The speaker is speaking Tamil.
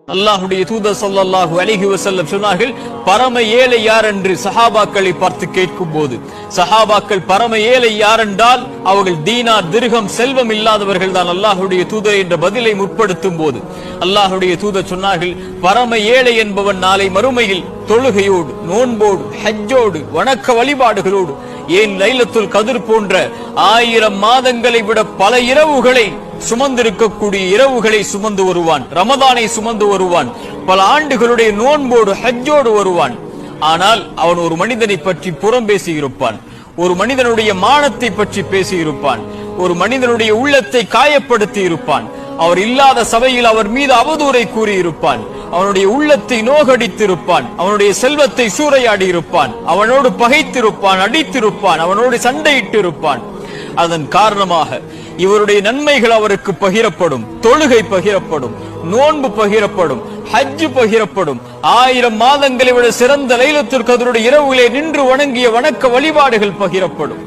அல்லாஹ்வுடைய தூதர் ஸல்லல்லாஹு அலைஹி வஸல்லம் சொன்னார்கள், பரம ஏழை யார் என்று சஹாபாக்களை பார்த்து கேட்கும் போது, சஹாபாக்கள் பரம ஏழை யார் என்றால் அவர்கள் தீனார் திர்ஹம் செல்வம் இல்லாதவர்கள் தான் அல்லாஹ்வுடைய தூதர் என்ற பதிலை முற்படுத்தும் போது அல்லாஹ்வுடைய தூதர் சொன்னார்கள், பரம ஏழை என்பவன் நாளை மறுமையில் தொழுகையோடு, நோன்போடு, ஹஜ்ஜோடு, வணக்க வழிபாடுகளோடு, ஏன் லைலத்துல் கத்ர் போன்ற 1000 மாதங்களை விட பல இரவுகளை சுமந்திருக்கக்கூடிய இரவுகளை சுமந்து வருவான், ரமதானை சுமந்து வருவான், பல ஆண்டுகளுடைய நோன்போடு ஹஜ்ஜோடு வருவான். ஆனால் அவன் ஒரு மனிதனை பற்றி புறம் பேசியிருப்பான், ஒரு மனிதனுடைய மானத்தை பற்றி பேசியிருப்பான், ஒரு மனிதனுடைய உள்ளத்தை காயப்படுத்தி இருப்பான், அவர் இல்லாத சபையில் அவர் மீது அவதூறை கூறியிருப்பான், அவனுடைய உள்ளத்தை நோகடித்திருப்பான், அவனுடைய செல்வத்தை சூறையாடி இருப்பான், அவனோடு பகைத்திருப்பான், அடித்திருப்பான், அவனோடு சண்டையிட்டு இருப்பான். அதன் காரணமாக இவருடைய நன்மைகள் அவருக்கு பகிரப்படும், தொழுகை பகிரப்படும், நோன்பு பகிரப்படும், ஹஜ் பகிரப்படும், 1000 மாதங்களை விட சிறந்த லைலத்துல் கத்ருடைய இரவுகளே நின்று வணங்கிய வணக்க வழிபாடுகள் பகிரப்படும்.